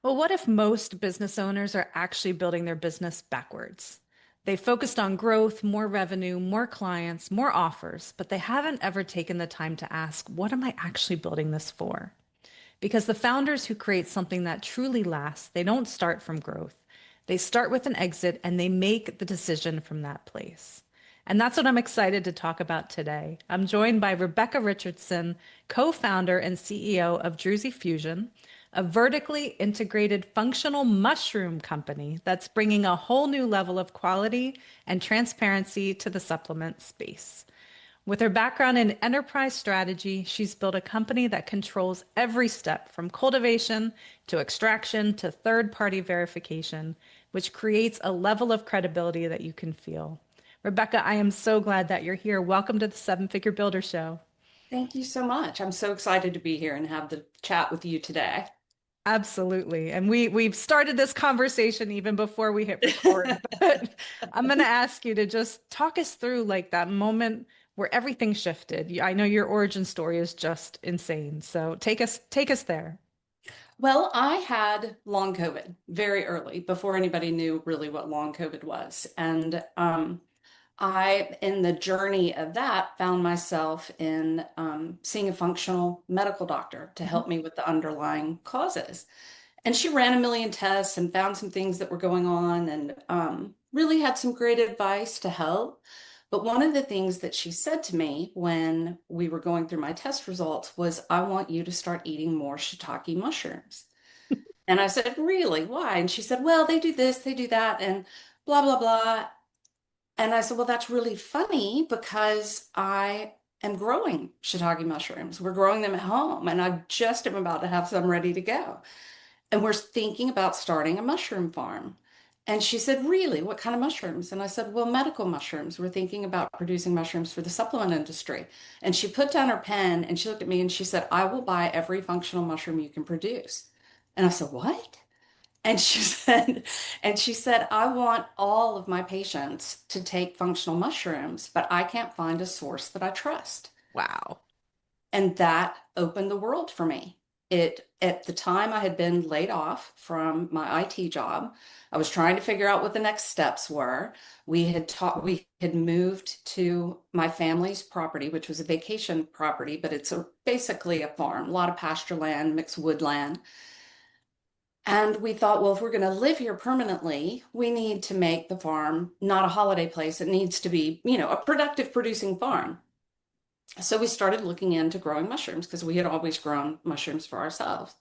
But what if most business owners are actually building their business backwards? They focused on growth, more revenue, more clients, more offers, but they haven't ever taken the time to ask, what am I actually building this for? Because the founders who create something that truly lasts, they don't start from growth. They start with an exit and they make the decision from that place. And that's what I'm excited to talk about today. I'm joined by Rebecca Richardson, co-founder and CEO of Druzy Fusion, a vertically integrated functional mushroom company that's bringing a whole new level of quality and transparency to the supplement space. With her background in enterprise strategy, she's built a company that controls every step from cultivation to extraction to third-party verification, which creates a level of credibility that you can feel. Rebecca, I am so glad that you're here. Welcome to the Seven Figure Builder Show. Thank you so much. I'm so excited to be here and have the chat with you today. Absolutely. And we've started this conversation even before we hit record. But I'm going to ask you to just talk us through like that moment where everything shifted. I know your origin story is just insane. So take us there. Well, I had long COVID very early before anybody knew really what long COVID was. And in the journey of that, found myself in seeing a functional medical doctor to Mhm. help me with the underlying causes. And she ran a million tests and found some things that were going on and really had some great advice to help. But one of the things that she said to me when we were going through my test results was, I want you to start eating more shiitake mushrooms. And I said, really? Why? And she said, well, they do this, they do that, and blah, blah, blah. And I said, well, that's really funny because I am growing shiitake mushrooms. We're growing them at home, and I just am about to have some ready to go. And we're thinking about starting a mushroom farm. And she said, really? What kind of mushrooms? And I said, well, medical mushrooms. We're thinking about producing mushrooms for the supplement industry. And she put down her pen and she looked at me and she said, I will buy every functional mushroom you can produce. And I said, what? And she said, I want all of my patients to take functional mushrooms, but I can't find a source that I trust. Wow. And that opened the world for me. At the time I had been laid off from my IT job. I was trying to figure out what the next steps were. We had moved to my family's property, which was a vacation property, but basically a farm, a lot of pasture land, mixed woodland. And we thought, well, if we're going to live here permanently, we need to make the farm not a holiday place. It needs to be, a productive producing farm. So we started looking into growing mushrooms because we had always grown mushrooms for ourselves.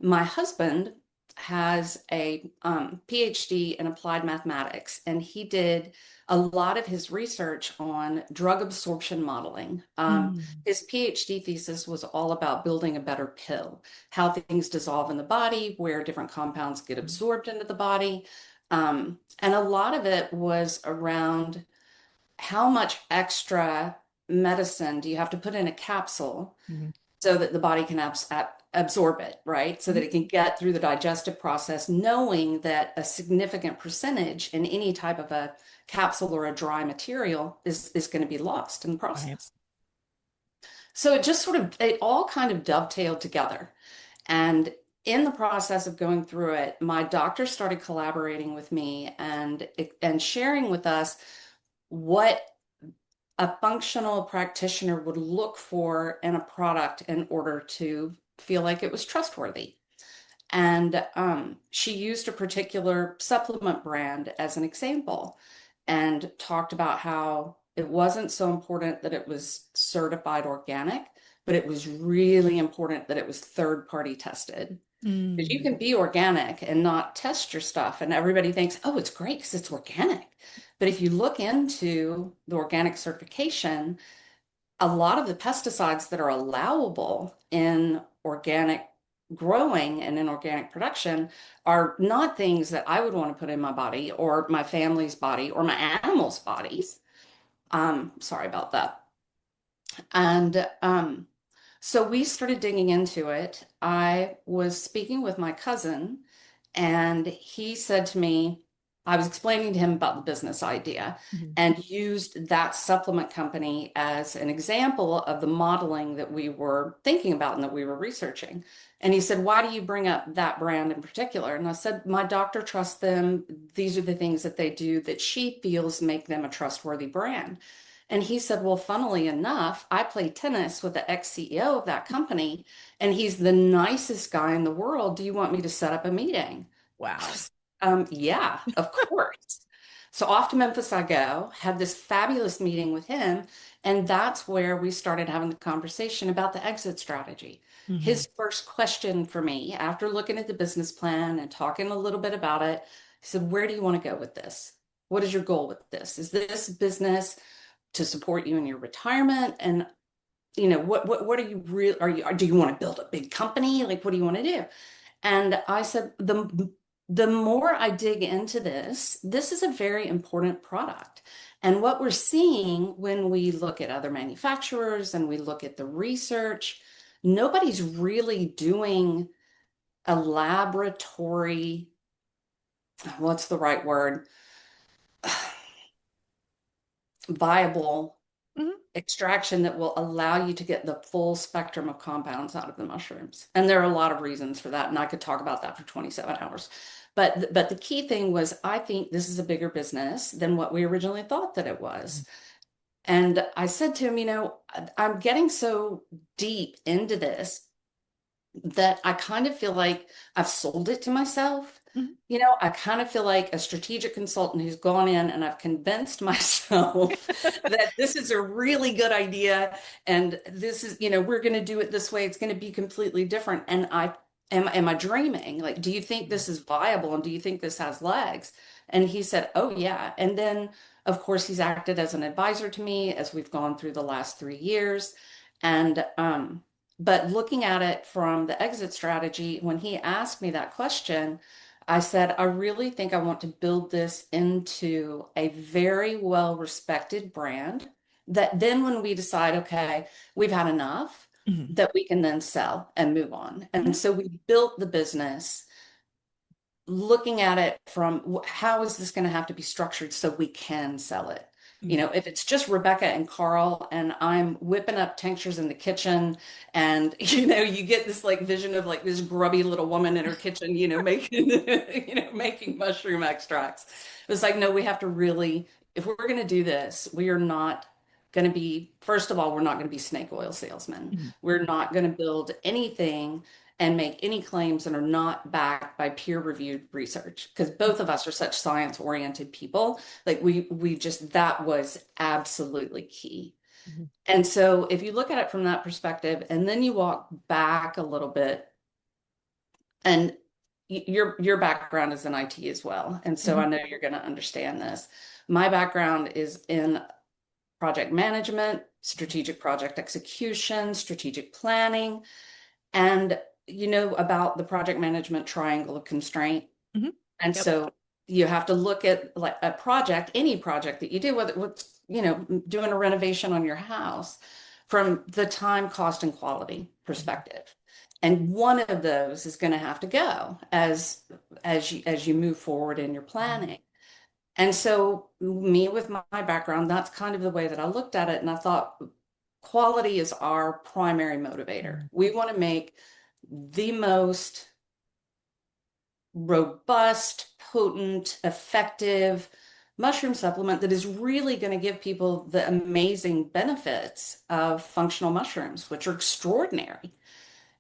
My husband has a PhD in applied mathematics, and he did a lot of his research on drug absorption modeling. Mm. His PhD thesis was all about building a better pill, how things dissolve in the body, where different compounds get absorbed into the body. And a lot of it was around how much extra medicine do you have to put in a capsule Mhm. so that the body can absorb it, right? So that Mhm. it can get through the digestive process, knowing that a significant percentage in any type of a capsule or a dry material is going to be lost in the Right. process. So it all kind of dovetailed together. And in the process of going through it, my doctor started collaborating with me and sharing with us what a functional practitioner would look for in a product in order to feel like it was trustworthy. And she used a particular supplement brand as an example and talked about how it wasn't so important that it was certified organic, but it was really important that it was third party tested. Because you Mm. can be organic and not test your stuff, and everybody thinks, oh, it's great because it's organic. But if you look into the organic certification, a lot of the pesticides that are allowable in organic growing and in organic production are not things that I would want to put in my body or my family's body or my animals' bodies. Sorry about that. And so we started digging into it. I was speaking with my cousin, and he said to me, I was explaining to him about the business idea Mhm. and used that supplement company as an example of the modeling that we were thinking about and that we were researching. And he said, "Why do you bring up that brand in particular?" And I said, "My doctor trusts them. These are the things that they do that she feels make them a trustworthy brand." And he said, "Well, funnily enough, I play tennis with the ex-CEO of that company, and he's the nicest guy in the world. Do you want me to set up a meeting?" Wow. Yeah, of course. So off to Memphis I go, had this fabulous meeting with him, and that's where we started having the conversation about the exit strategy. Mhm. His first question for me, after looking at the business plan and talking a little bit about it, he said, "Where do you want to go with this? What is your goal with this? Is this business to support you in your retirement? And what are you real? Do you want to build a big company? Like, what do you want to do?" And I said, the more I dig into this, this is a very important product. And what we're seeing when we look at other manufacturers and we look at the research, nobody's really doing a laboratory, what's the right word, viable Mhm. extraction that will allow you to get the full spectrum of compounds out of the mushrooms. And there are a lot of reasons for that, and I could talk about that for 27 hours. But the key thing was I think this is a bigger business than what we originally thought that it was. And I said to him, I'm getting so deep into this that I kind of feel like I've sold it to myself. Mhm. I kind of feel like a strategic consultant who's gone in and I've convinced myself that this is a really good idea and this is, we're going to do it this way. It's going to be completely different. And am I dreaming? Like, do you think this is viable and do you think this has legs? And he said, "Oh, yeah." And then, of course, he's acted as an advisor to me as we've gone through the last 3 years. And, but looking at it from the exit strategy, when he asked me that question, I said, "I really think I want to build this into a very well respected brand that then when we decide, okay, we've had enough, Mhm. that we can then sell and move on." And Mhm. so we built the business looking at it from how is this going to have to be structured so we can sell it? Mhm. If it's just Rebecca and Carl and I'm whipping up tinctures in the kitchen and you get this like vision of like this grubby little woman in her kitchen, making making mushroom extracts. It's like, no, we have to really, if we're going to do this, we are not going to be, first of all, we're not going to be snake oil salesmen. Mhm. We're not going to build anything and make any claims that are not backed by peer-reviewed research because both of us are such science-oriented people. Like we just, that was absolutely key. Mhm. And so if you look at it from that perspective and then you walk back a little bit, and your background is in IT as well, and so I Mhm. know you're going to understand this. My background is in project management, strategic project execution, strategic planning. And you know about the project management triangle of constraint. Mhm. And Yep. so you have to look at like a project, any project that you do, whether it's, doing a renovation on your house from the time, cost, and quality Mhm. perspective. And one of those is going to have to go as you move forward in your Mhm. planning. And so me with my background, that's kind of the way that I looked at it. And I thought quality is our primary motivator. Mhm. We want to make the most robust, potent, effective mushroom supplement that is really going to give people the amazing benefits of functional mushrooms, which are extraordinary.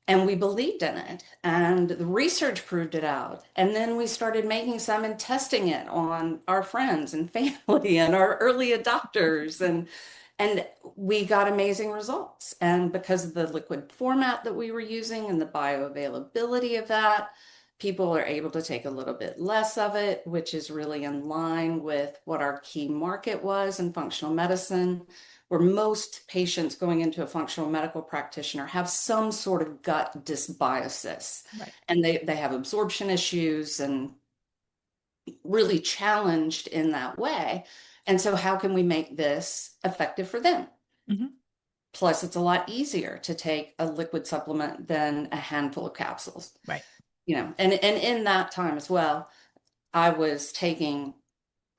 And we believed in it, and the research proved it out. And then we started making some and testing it on our friends and family and our early adopters, and we got amazing results. And because of the liquid format that we were using and the bioavailability of that, people are able to take a little bit less of it, which is really in line with what our key market was in functional medicine, where most patients going into a functional medical practitioner have some sort of gut dysbiosis, Right. and they have absorption issues and really challenged in that way. And so how can we make this effective for them? Mhm. Plus, it's a lot easier to take a liquid supplement than a handful of capsules. Right. And in that time as well, I was taking,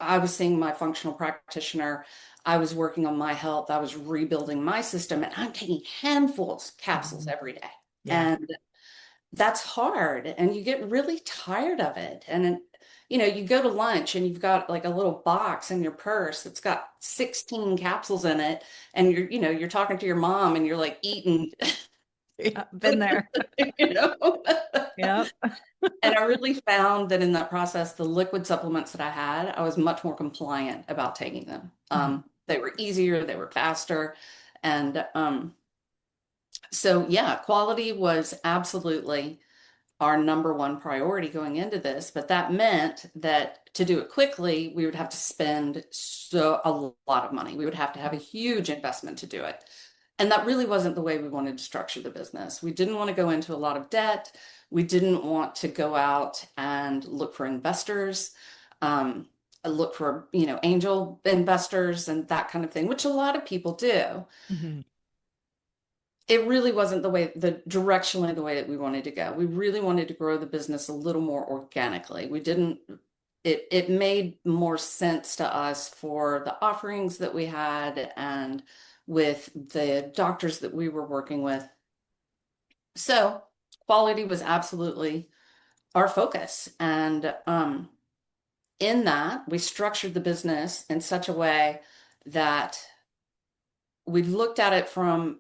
I was seeing my functional practitioner. I was working on my health. I was rebuilding my system, and I'm taking handfuls capsules Mhm. every day. Yeah. And that's hard, and you get really tired of it. And you go to lunch and you've got like a little box in your purse that's got 16 capsules in it, and you're talking to your mom and you're like eating, Yeah. Been there. you know. Yep. And I really found that in that process, the liquid supplements that I had, I was much more compliant about taking them. Mhm. They were easier, they were faster. And so, yeah, quality was absolutely our number one priority going into this. But that meant that to do it quickly, we would have to spend a lot of money. We would have to have a huge investment to do it. And that really wasn't the way we wanted to structure the business. We didn't want to go into a lot of debt. We didn't want to go out and look for investors, um, look for, angel investors and that kind of thing, which a lot of people do. Mhm. It really wasn't directionally the way that we wanted to go. We really wanted to grow the business a little more organically. We didn't, it made more sense to us for the offerings that we had and with the doctors that we were working with. So quality was absolutely our focus. And in that, we structured the business in such a way that we looked at it from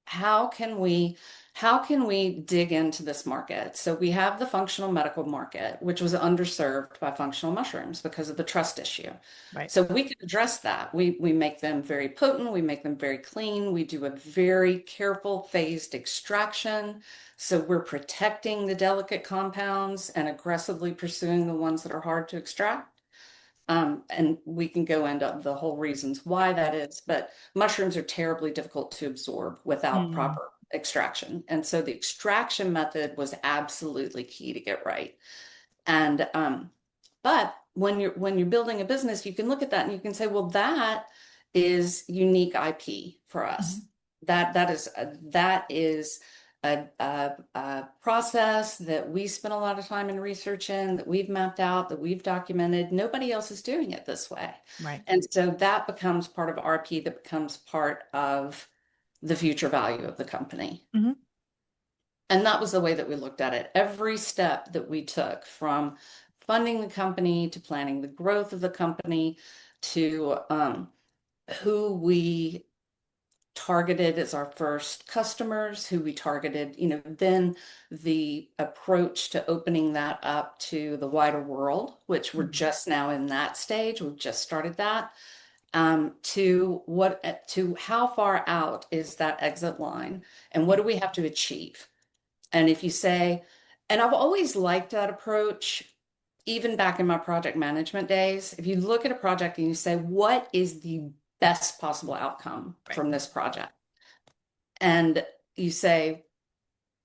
how can we how can we dig into this market? So we have the functional medical market, which was underserved by functional mushrooms because of the trust issue. Right. So we can address that. We make them very potent, we make them very clean, we do a very careful phased extraction. So we're protecting the delicate compounds and aggressively pursuing the ones that are hard to extract. And we can go into the whole reasons why that is, but mushrooms are terribly difficult to absorb without Mm. proper extraction. And so the extraction method was absolutely key to get right. And but when you're building a business, you can look at that and you can say, well, that is unique IP for us. Mhm. That is a process that we spent a lot of time in research in, that we've mapped out, that we've documented. Nobody else is doing it this way. Right. And so that becomes part of RP, that becomes part of the future value of the company. Mhm. And that was the way that we looked at it. Every step that we took, from funding the company to planning the growth of the company to who we targeted as our first customers, who we targeted, then the approach to opening that up to the wider world, which we're Mhm. just now in that stage. We've just started that. To how far out is that exit line, and what do we have to achieve? And if you say, and I've always liked that approach, even back in my project management days, if you look at a project and you say, what is the best possible outcome Right. from this project? And you say,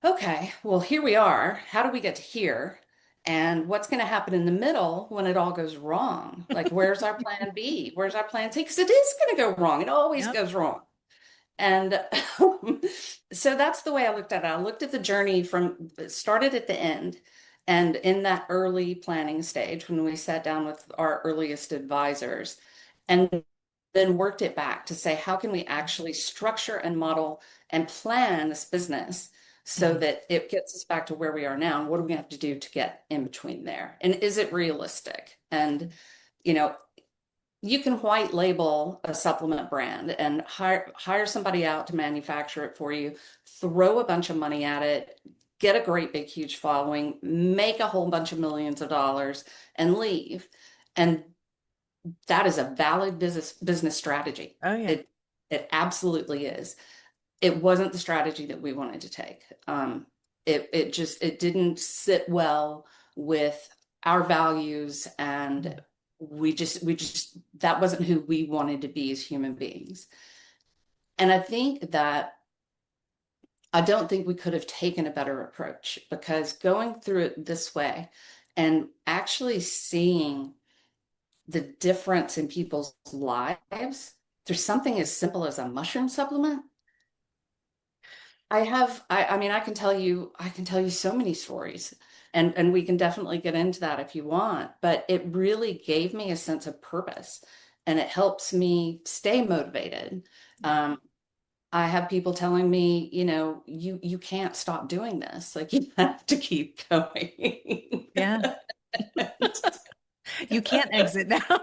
okay, well, here we are. How do we get to here? And what's going to happen in the middle when it all goes wrong? Like, where's our plan B? Where's our plan C? Because it is going to go wrong. It always Yep. goes wrong. And so that's the way I looked at it. I looked at the journey from started at the end. And in that early planning stage, when we sat down with our earliest advisors, and then worked it back to say, how can we actually structure and model and plan this business so Mhm. that it gets us back to where we are now? And what do we have to do to get in between there? And is it realistic? And, you know, you can white label a supplement brand and hire somebody out to manufacture it for you, throw a bunch of money at it, get a great big huge following, make a whole bunch of millions of dollars, and leave. And that is a valid business strategy. Oh yeah. It absolutely is. It wasn't the strategy that we wanted to take. It didn't sit well with our values, and Mhm. we just that wasn't who we wanted to be as human beings. And I don't think we could have taken a better approach, because going through it this way and actually seeing the difference in people's lives through something as simple as a mushroom supplement, I mean, I can tell you so many stories, and we can definitely get into that if you want, but it really gave me a sense of purpose, and it helps me stay motivated. Um, I have people telling me, you can't stop doing this. Like you have to keep going. Yeah. You can't exit now.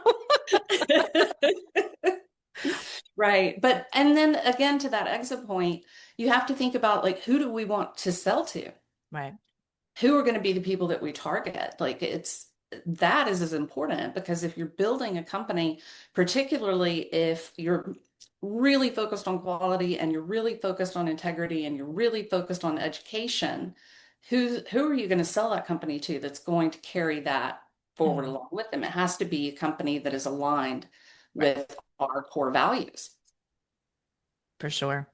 Right. But, and then again, to that exit point, you have to think about like, who do we want to sell to? Right. Who are going to be the people that we target? Like, that is as important because if you're building a company, particularly if you're really focused on quality and you're really focused on integrity and you're really focused on education, who are you going to sell that company to that's going to carry that forward Mhm. along with them? It has to be a company that is aligned Right. with our core values. For sure.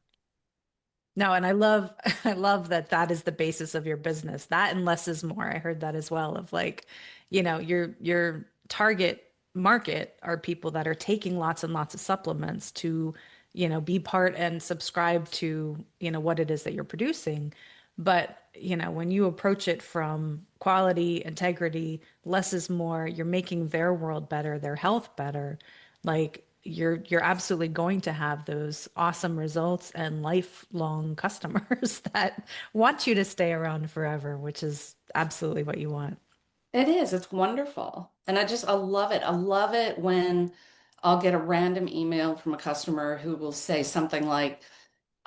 No, and I love I love that that is the basis of your business. That and less is more. I heard that as well of like, your target market are people that are taking lots and lots of supplements to, be part and subscribe to, what it is that you're producing. But, when you approach it from quality, integrity, less is more, you're making their world better, their health better. Like you're absolutely going to have those awesome results and lifelong customers that want you to stay around forever, which is absolutely what you want. It is. It's wonderful. And I love it. I love it when I'll get a random email from a customer who will say something like,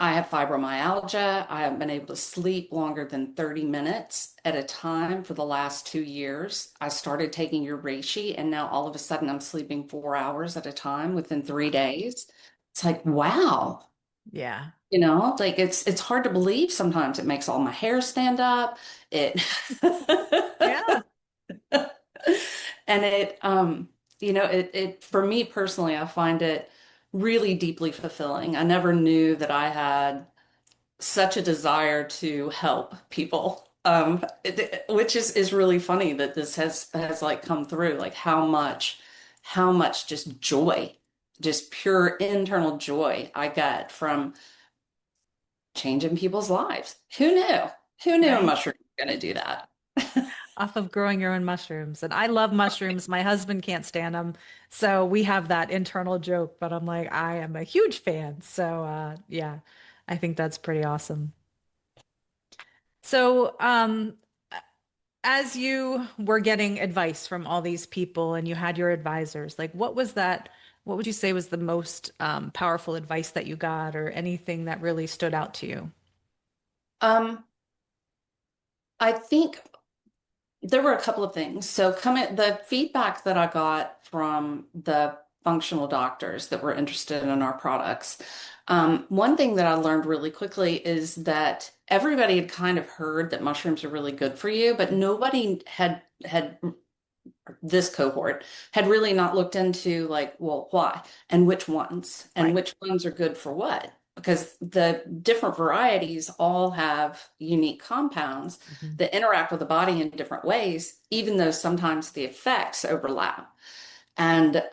I have fibromyalgia. I haven't been able to sleep longer than 30 minutes at a time for the last 2 years. I started taking your reishi, and now all of a sudden I'm sleeping 4 hours at a time within 3 days. It's like, wow. Yeah. Like it's hard to believe sometimes. It makes all my hair stand up. It Yeah. and it for me personally, I find it really deeply fulfilling. I never knew that I had such a desire to help people. Which is really funny that this has like come through, like how much just joy, just pure internal joy I get from changing people's lives. Who knew? Who knew a Right. mushroom was going to do that? Off of growing your own mushrooms. And I love mushrooms. My husband can't stand them. So we have that internal joke, but I'm like, I am a huge fan. So yeah, I think that's pretty awesome. So as you were getting advice from all these people and you had your advisors, like what would you say was the most powerful advice that you got or anything that really stood out to you? Um, I think there were a couple of things. So the feedback that I got from the functional doctors that were interested in our products, one thing that I learned really quickly is that everybody had kind of heard that mushrooms are really good for you, but nobody had this cohort had really not looked into like, well, why and Right. which ones are good for what? Because the different varieties all have unique compounds Mhm. that interact with the body in different ways, even though sometimes the effects overlap. And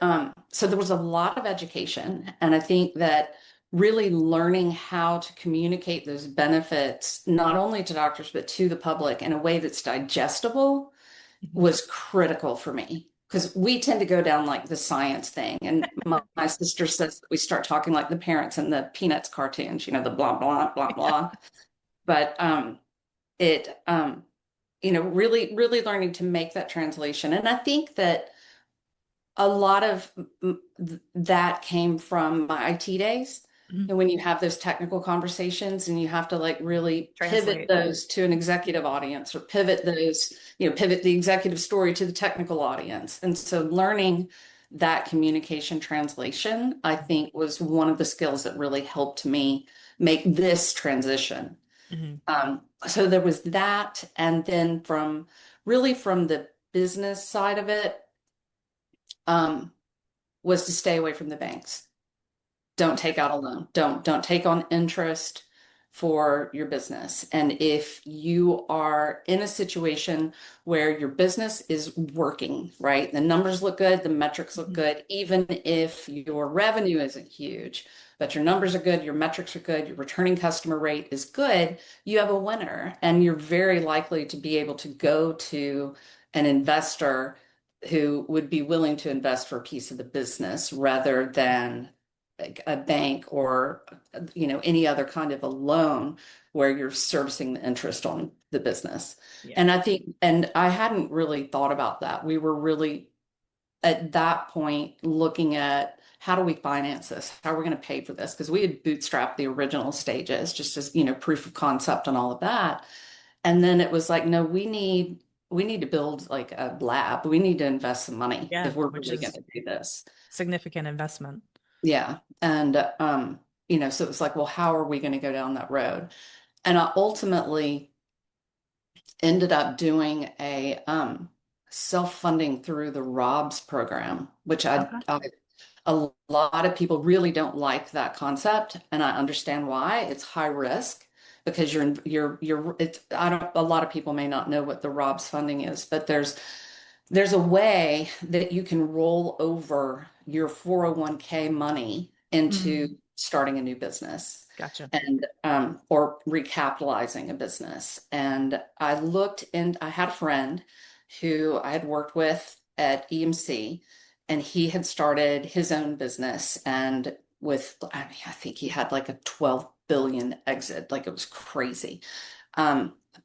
so there was a lot of education. And I think that really learning how to communicate those benefits, not only to doctors, but to the public in a way that's digestible Mhm. was critical for me because we tend to go down like the science thing. And my sister says that we start talking like the parents in the Peanuts cartoons, the blah, blah, blah, blah. But it, really, really learning to make that translation. And I think that a lot of that came from my IT days. Mhm. And when you have those technical conversations and you have to like really pivot Translate. those to an executive audience or pivot the executive story to the technical audience. And so learning that communication translation, I think was one of the skills that really helped me make this transition. Mhm. So there was that. And then from the business side of it, um, was to stay away from the banks. Don't take out a loan. Don't take on interest for your business. And if you are in a situation where your business is working, right? The numbers look good, the metrics look Mhm. good, even if your revenue isn't huge. but your numbers are good, your metrics are good, your returning customer rate is good, you have a winner. And you're very likely to be able to go to an investor who would be willing to invest for a piece of the business rather than like a bank or any other kind of a loan where you're servicing the interest on the business. Yeah. And I think, and I hadn't really thought about that. We were really at that point looking at how do we finance this? How are we going to pay for this? Because we had bootstrapped the original stages just as, proof of concept and all of that. And then it was like, no, we need to build like a lab. We need to invest some money Yeah, if we're which really going is to do this. significant investment. Yeah. And so it was like, well, how are we going to go down that road? And I ultimately ended up doing a self-funding through the ROBS program, which Okay. a lot of people really don't like that concept, and I understand why. It's high risk because a lot of people may not know what the ROBS funding is, but there's a way that you can roll over your 401k money into Mm, starting a new business gotcha. and or recapitalizing a business. And I had a friend who I had worked with at EMC, and he had started his own business. And I think he had like a 12 billion exit, like it was crazy.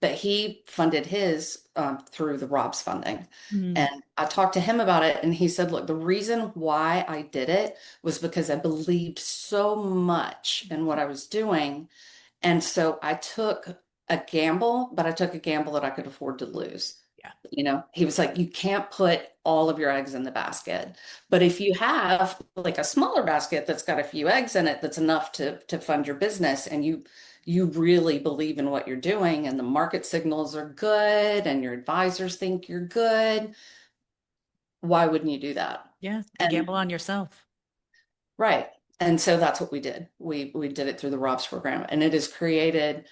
But he funded his through the ROBS funding. Mm, And I talked to him about it, and he said, look, the reason why I did it was because I believed so much in what I was doing. And so I took a gamble, but I took a gamble that I could afford to lose. yeah. He was like, you can't put all of your eggs in the basket. But if you have like a smaller basket that's got a few eggs in it, that's enough to fund your business, and you really believe in what you're doing, and the market signals are good, and your advisors think you're good, why wouldn't you do that? Yeah. You And gamble on yourself. right. And so that's what we did. We did it through the ROBS program, and it has created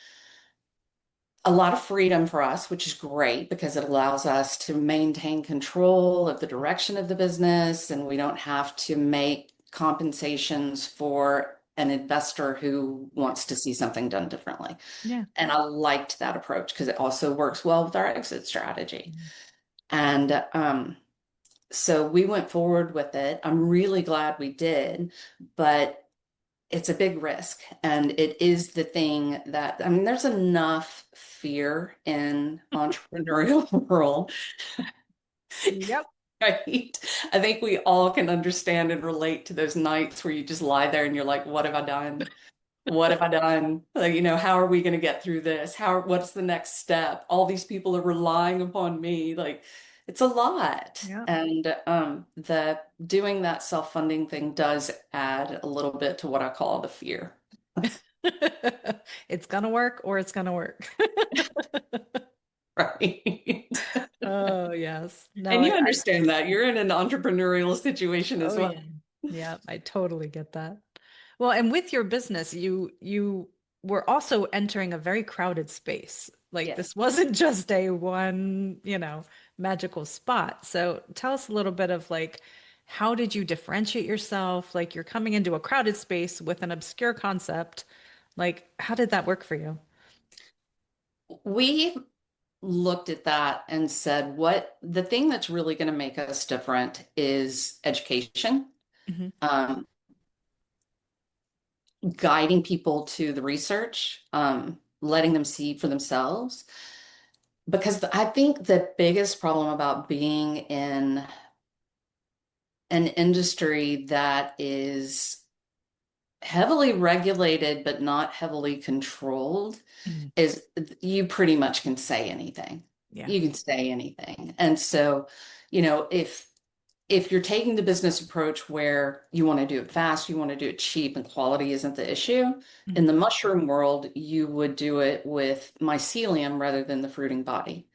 a lot of freedom for us, which is great because it allows us to maintain control of the direction of the business, and we don't have to make compensations for an investor who wants to see something done differently. Yeah. And I liked that approach because it also works well with our exit strategy. And so we went forward with it. I'm really glad we did, but it's a big risk. And it is the thing that, I mean, there's enough fear in entrepreneurial world, Yep. right? I think we all can understand and relate to those nights where you just lie there and you're like, what have I done? What have I done? Like, how are we going to get through this? What's the next step? All these people are relying upon me. Like, it's a lot. Yeah. And the doing that self-funding thing does add a little bit to what I call the fear. It's gonna work or it's gonna work. Right. Oh, yes. No, And you I understand that. You're in an entrepreneurial situation as oh well. yeah. Yeah, I totally get that. Well, and with your business, you were also entering a very crowded space. Like Yes. this wasn't just a one, magical spot. So tell us a little bit of like how did you differentiate yourself? Like you're coming into a crowded space with an obscure concept. Like how did that work for you? We looked at that and said, what the thing that's really going to make us different is education, Hmm. um, guiding people to the research, letting them see for themselves. Because I think the biggest problem about being in an industry that is heavily regulated but not heavily controlled Hmm. is you pretty much can say anything. Yeah. You can say anything. And so, if you're taking the business approach where you want to do it fast, you want to do it cheap, and quality isn't the issue, in Hmm. the mushroom world, you would do it with mycelium rather than the fruiting body.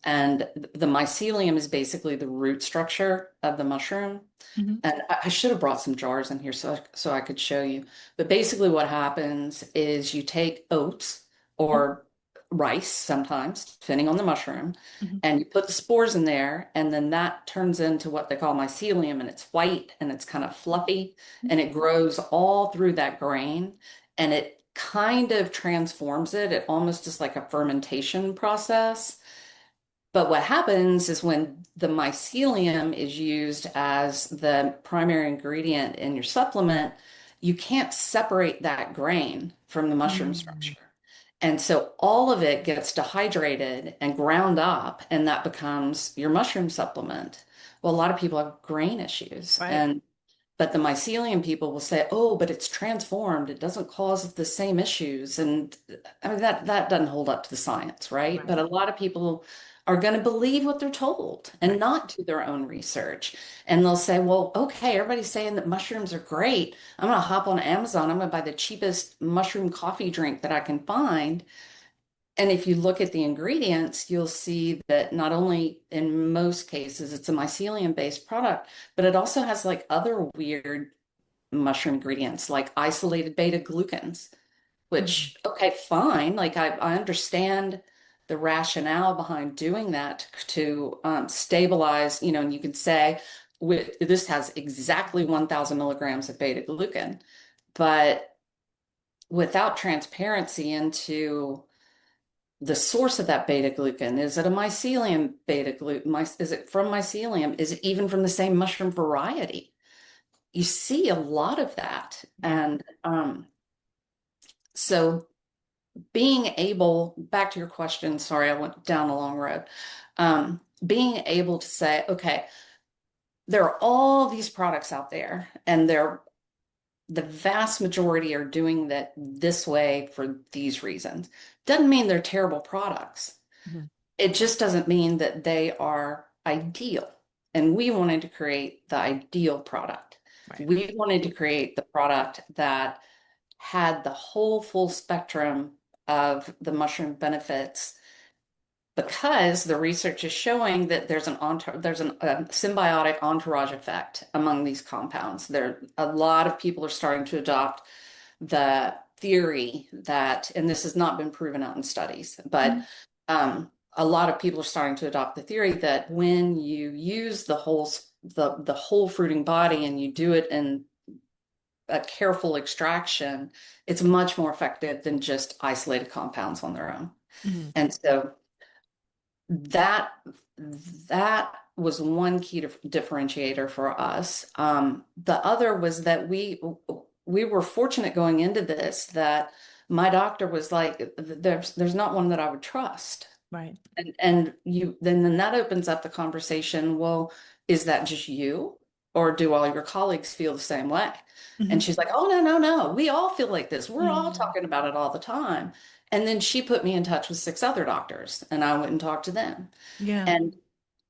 And the mycelium is basically the root structure of the mushroom. Hmm. And I should have brought some jars in here so I could show you. But basically, what happens is you take oats or rice sometimes, depending on the mushroom, Mhm. and you put the spores in there, and then that turns into what they call mycelium, and it's white and it's kind of fluffy, and it grows all through that grain, and it kind of transforms it. It almost is like a fermentation process. But what happens is when the mycelium is used as the primary ingredient in your supplement, you can't separate that grain from the mushroom Mm. structure. And so all of it gets dehydrated and ground up, and that becomes your mushroom supplement. Well, a lot of people have grain issues, Right. and but the mycelium people will say, "Oh, but it's transformed. It doesn't cause the same issues." And I mean that doesn't hold up to the science, right? But Right. a lot of people are going to believe what they're told and Right. not do their own research. And they'll say, "Well, okay, everybody's saying that mushrooms are great. I'm going to hop on Amazon. I'm going to buy the cheapest mushroom coffee drink that I can find." And if you look at the ingredients, you'll see that not only in most cases it's a mycelium-based product, but it also has like other weird mushroom ingredients like isolated beta glucans, Mhm. which, okay, fine. Like I understand the rationale behind doing that to stabilize, and you can say this has exactly 1,000 milligrams of beta glucan, but without transparency into the source of that beta glucan. Is it a mycelium beta glucan? Is it from mycelium? Is it even from the same mushroom variety? You see a lot of that. Yeah. And so being able, back to your question, sorry, I went down a long road. Being able to say, okay, there are all these products out there, and the vast majority are doing that this way for these reasons. Doesn't mean they're terrible products. Mhm. It just doesn't mean that they are ideal. And we wanted to create the ideal product. Right. We wanted to create the product that had the whole full spectrum of the mushroom benefits because the research is showing that there's a symbiotic entourage effect among these compounds. There, a lot of people are starting to adopt the theory that, and this has not been proven out in studies, but Mhm. a lot of people are starting to adopt the theory that when you use the whole fruiting body and you do it in a careful extraction, it's much more effective than just isolated compounds on their own. Mhm. And so that that was one key differentiator for us. The other was that we were fortunate going into this that my doctor was like, there's not one that I would trust. Right. And you then that opens up the conversation. Well, is that just you, or do all your colleagues feel the same way? And Mhm. she's like, oh, no, no, no. We all feel like this. We're all Mhm. talking about it all the time. And then she put me in touch with six other doctors, and I went and talked to them. Yeah. And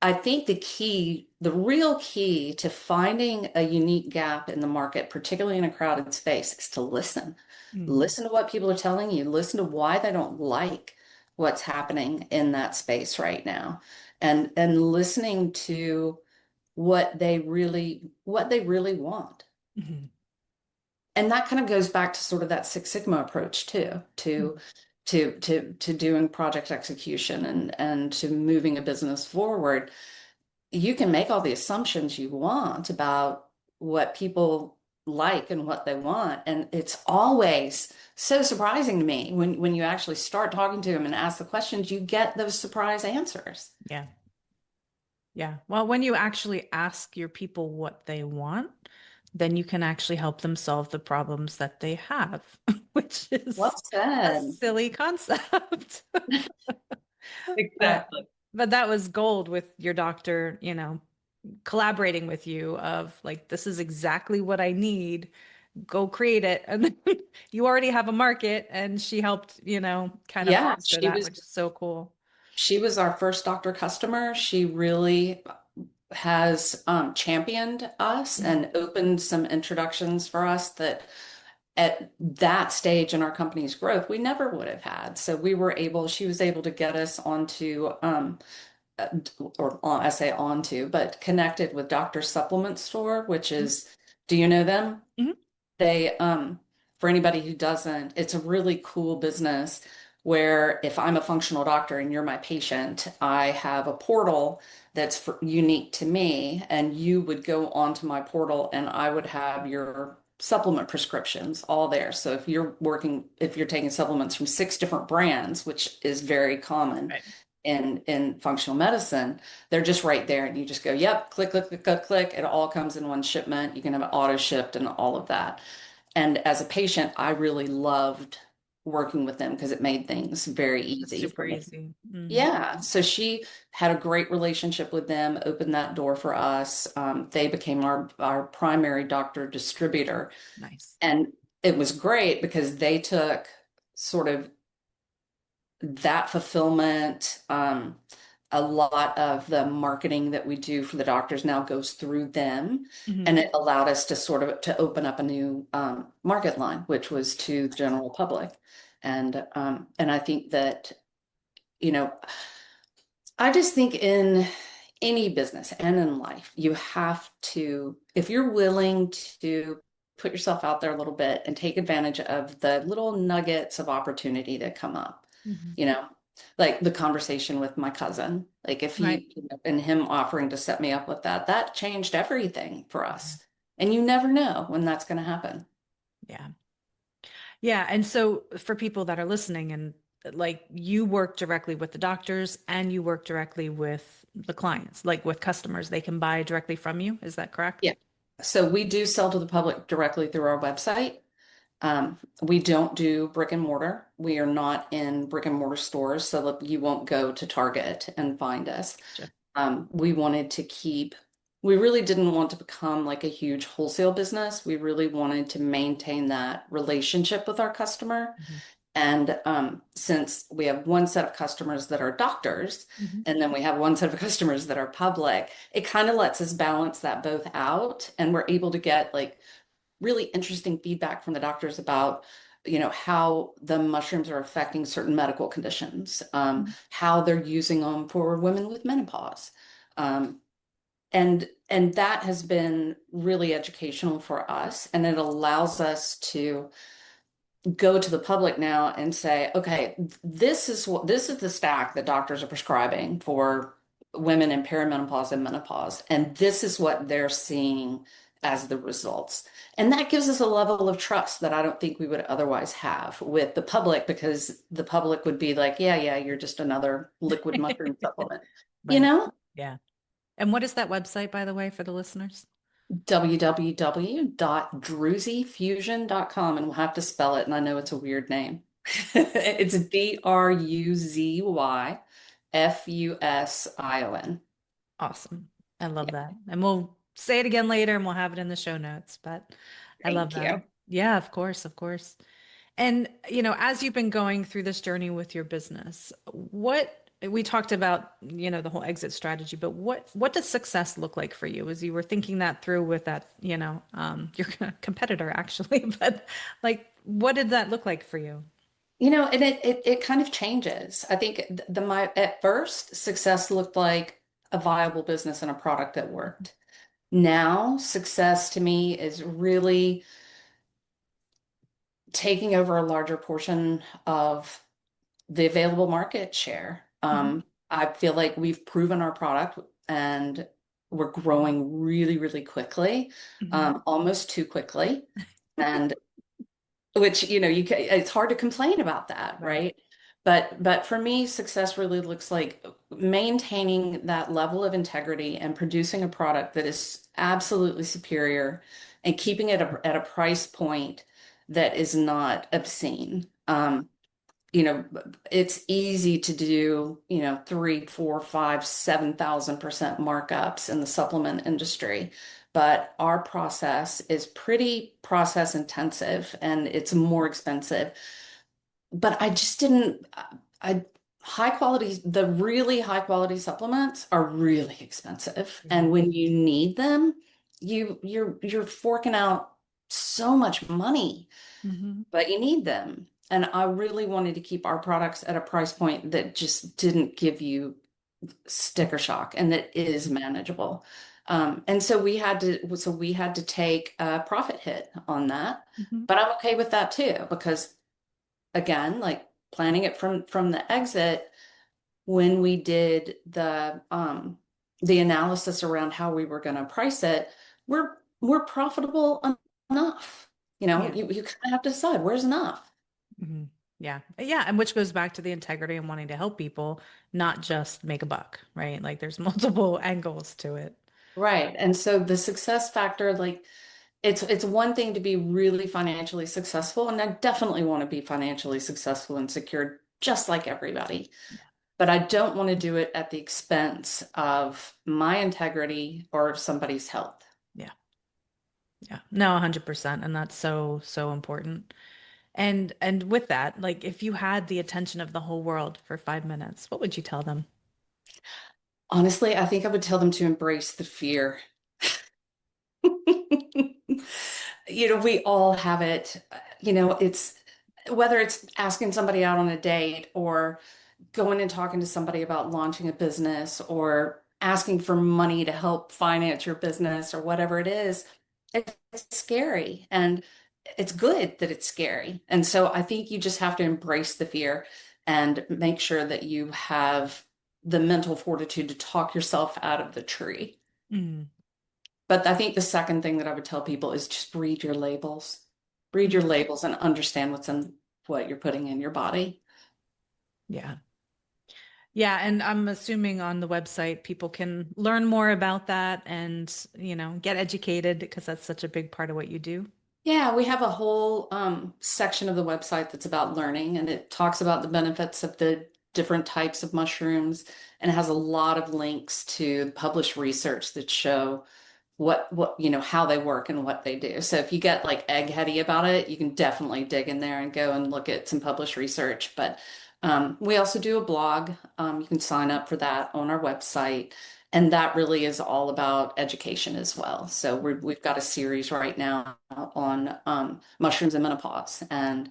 I think the real key to finding a unique gap in the market, particularly in a crowded space, is to listen. Mhm. Listen to what people are telling you. Listen to why they don't like what's happening in that space right now. And listening to what they really want. Mhm. And that kind of goes back to sort of that Six Sigma approach too, to Mhm. doing project execution and to moving a business forward. You can make all the assumptions you want about what people like and what they want. And it's always so surprising to me when you actually start talking to them and ask the questions, you get those surprise answers. Yeah. Yeah. Well, when you actually ask your people what they want, then you can actually help them solve the problems that they have, which Well is a said. silly concept. But Exactly. but that was gold with your doctor, collaborating with you of like, this is exactly what I need. Go create it. And then you already have a market and she helped, kind of Yeah, foster that, which is so cool. she was our first doctor customer. She really has championed us Mhm. and opened some introductions for us that at that stage in our company's growth, we never would have had. So she was able to get us onto, uh, I say onto, but connected with Doctor Supplement Store, which is, do you know them? Mhm. They, for anybody who doesn't, it's a really cool business where if I'm a functional doctor and you're my patient, I have a portal that's unique to me, and you would go onto my portal and I would have your supplement prescriptions all there. So if you're taking supplements from 6 different brands, which is very common Right. in functional medicine, they're just right there. And you just go, yep, click, click, click, click, click. It all comes in one shipment. You can have it auto shipped and all of that. And as a patient, I really loved working with them because it made things very It's easy super for me. easy. Hmm. Yeah, so she had a great relationship with them, opened that door for us. They became our primary doctor distributor. Nice. And it was great because they took sort of that fulfillment. A lot of the marketing that we do for the doctors now goes through them, and Hmm. it allowed us to sort of to open up a new market line, which was to the general public. And I think that, you know, I just think in any business and in life, you have to, if you're willing to put yourself out there a little bit and take advantage of the little nuggets of opportunity that come up, Hmm. you know, like the conversation with my cousin, like if Right. he, and him offering to set me up with that, that changed everything for Yeah. us. And you never know when that's going to happen. Yeah. Yeah. And so for people that are listening and like you work directly with the doctors and you work directly with the clients, like with customers, they can buy directly from you. Is that correct? Yeah. So we do sell to the public directly through our website. We don't do brick and mortar. We are not in brick and mortar stores, so that you won't go to Target and find us. Gotcha. We wanted to we really didn't want to become like a huge wholesale business. We really wanted to maintain that relationship with our customer. Hmm. And since we have one set of customers that are doctors, Hmm. and then we have one set of customers that are public, it kind of lets us balance that both out. And we're able to get like really interesting feedback from the doctors about, how the mushrooms are affecting certain medical conditions, how they're using them for women with menopause. Um, and that has been really educational for us, and it allows us to go to the public now and say, okay, this is the stack that doctors are prescribing for women in perimenopause and menopause, and this is what they're seeing as the results. And that gives us a level of trust that I don't think we would otherwise have with the public, because the public would be like, yeah, yeah, you're just another liquid mushroom supplement, you Right. know? Yeah. And what is that website, by the way, for the listeners? www.druzyfusion.com, and we'll have to spell it, and I know it's a weird name. It's DRUZYFUSION. Awesome. I love Yeah, that. And we'll say it again later and we'll have it in the show notes, but I love thank that. you. Yeah, of course, of course. And, as you've been going through this journey with your business, what we talked about, the whole exit strategy, but what does success look like for you as you were thinking that through with that, your competitor actually, but like, what did that look like for you? And it kind of changes. I think my at first success looked like a viable business and a product that worked. Now, success to me is really taking over a larger portion of the available market share. Hmm. I feel like we've proven our product, and we're growing really, really quickly, Hmm. almost too quickly. And which, it's hard to complain about that, Right. right? But for me, success really looks like maintaining that level of integrity and producing a product that is absolutely superior, and keeping it at a price point that is not obscene. You know, it's easy to do, 3, 4, 5, 7,000% markups in the supplement industry. But our process is pretty process intensive, and it's more expensive. But I just didn't, I high quality, the really high quality supplements are really expensive. Yeah. And when you need them, you're forking out so much money, Hmm. but you need them. And I really wanted to keep our products at a price point that just didn't give you sticker shock, and that is manageable. And so we had to take a profit hit on that. Hmm. But I'm okay with that too, because again, like planning it from the exit, when we did the analysis around how we were going to price it, we're profitable enough. You know, Yeah. you kind of have to decide where's enough. Hmm. Yeah. Yeah. And which goes back to the integrity and wanting to help people, not just make a buck, right? Like there's multiple angles to it. Right. And so the success factor, like it's one thing to be really financially successful, and I definitely want to be financially successful and secure just like everybody. Yeah. But I don't want to do it at the expense of my integrity or of somebody's health. Yeah. Yeah. No, 100%. And that's so, so important. And with that, like if you had the attention of the whole world for 5 minutes, what would you tell them? Honestly, I think I would tell them to embrace the fear. You know, we all have it. You know, it's whether it's asking somebody out on a date or going and talking to somebody about launching a business or asking for money to help finance your business or whatever it is, it's scary and it's good that it's scary. And so I think you just have to embrace the fear and make sure that you have the mental fortitude to talk yourself out of the tree. Mm. But I think the second thing that I would tell people is just read your labels. Read your labels and understand what's in what you're putting in your body. Yeah. Yeah, and I'm assuming on the website people can learn more about that and, get educated because that's such a big part of what you do. Yeah, we have a whole section of the website that's about learning, and it talks about the benefits of the different types of mushrooms, and it has a lot of links to published research that show how they work and what they do. So if you get like eggheady about it, you can definitely dig in there and go and look at some published research. But we also do a blog. You can sign up for that on our website. And that really is all about education as well. So we've got a series right now on mushrooms and menopause, and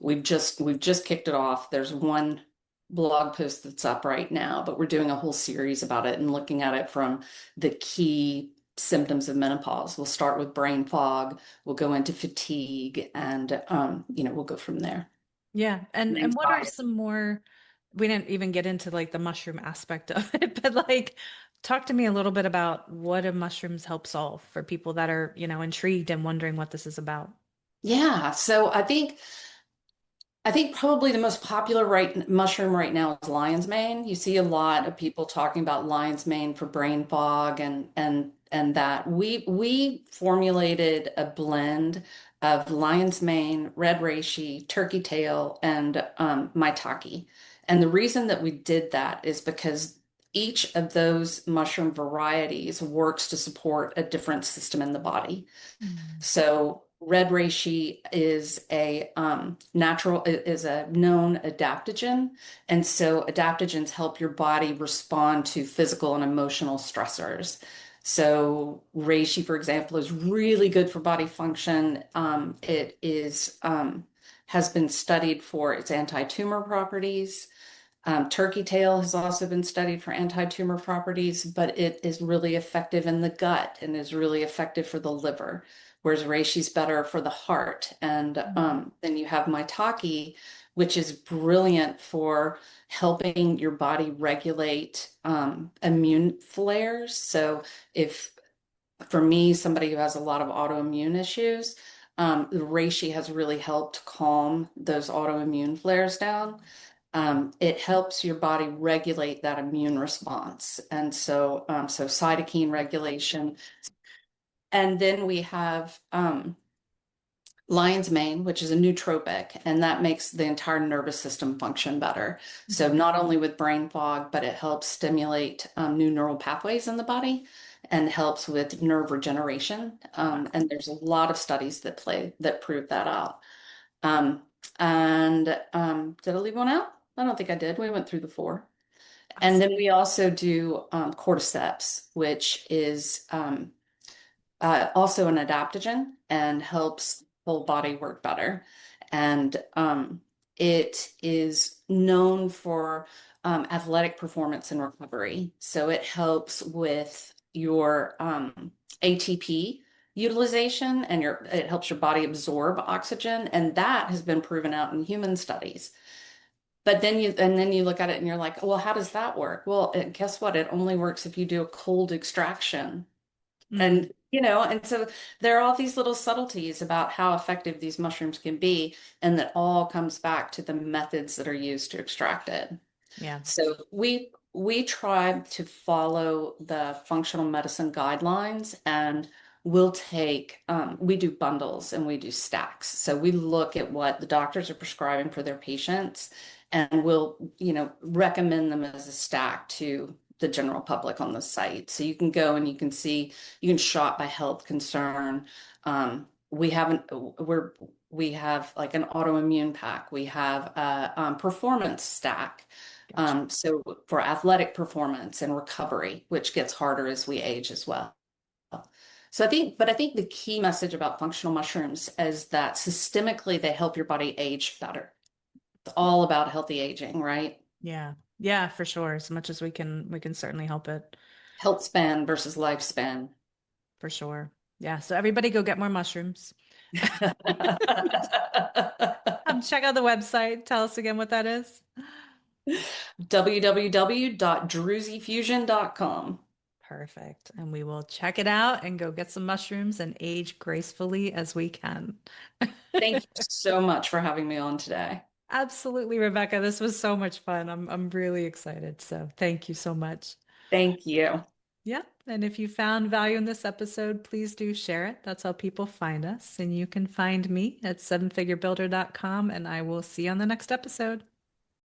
we've just kicked it off. There's one blog post that's up right now, but we're doing a whole series about it and looking at it from the key symptoms of menopause. We'll start with brain fog, we'll go into fatigue, and we'll go from there. Yeah. And And what are anxiety. some more, we didn't even get into like the mushroom aspect of it, but like talk to me a little bit about what do mushrooms help solve for people that are, intrigued and wondering what this is about. Yeah, so I think probably the most popular mushroom right now is lion's mane. You see a lot of people talking about lion's mane for brain fog and that. We formulated a blend of lion's mane, red reishi, turkey tail, and maitake. And the reason that we did that is because each of those mushroom varieties works to support a different system in the body. Mm. So red reishi is a known adaptogen, and so adaptogens help your body respond to physical and emotional stressors. So reishi, for example, is really good for body function. It is has been studied for its anti-tumor properties. Turkey tail has also been studied for anti-tumor properties, but it is really effective in the gut and is really effective for the liver, whereas reishi's better for the heart. And then you have maitake, which is brilliant for helping your body regulate immune flares. So if for me, somebody who has a lot of autoimmune issues, the reishi has really helped calm those autoimmune flares down. It helps your body regulate that immune response. And so cytokine regulation. And then we have lion's mane, which is a nootropic, and that makes the entire nervous system function better. So not only with brain fog, but it helps stimulate new neural pathways in the body and helps with nerve regeneration. And there's a lot of studies that prove that out. Um, and did I leave one out? I don't think I did. We went through the four. And then we also do cordyceps, which is also an adaptogen and helps the whole body work better. And it is known for athletic performance and recovery. So it helps with your ATP utilization and it helps your body absorb oxygen. And that has been proven out in human studies. But then you look at it and you're like, well, how does that work? Well, guess what? It only works if you do a cold extraction. Mm, And so there are all these little subtleties about how effective these mushrooms can be, and that all comes back to the methods that are used to extract it. yeah. So we try to follow the functional medicine guidelines, and we do bundles and we do stacks. So we look at what the doctors are prescribing for their patients, and we'll, recommend them as a stack to the general public on the site. So you can go and you can shop by health concern. We haven't, we have like an autoimmune pack. We have a performance stack. Gotcha. So for athletic performance and recovery, which gets harder as we age as well. But I think the key message about functional mushrooms is that systemically they help your body age better. It's all about healthy aging, right? Yeah. Yeah, for sure. As much as we can certainly help it. Health span versus lifespan. For sure. Yeah. So everybody go get more mushrooms. Check out the website. Tell us again what that is. www.druzyfusion.com. Perfect. And we will check it out and go get some mushrooms and age gracefully as we can. Thank you so much for having me on today. Absolutely, Rebecca. This was so much fun. I'm really excited. So thank you so much. Thank you. Yeah. And if you found value in this episode, please do share it. That's how people find us. And you can find me at sevenfigurebuilder.com, and I will see you on the next episode.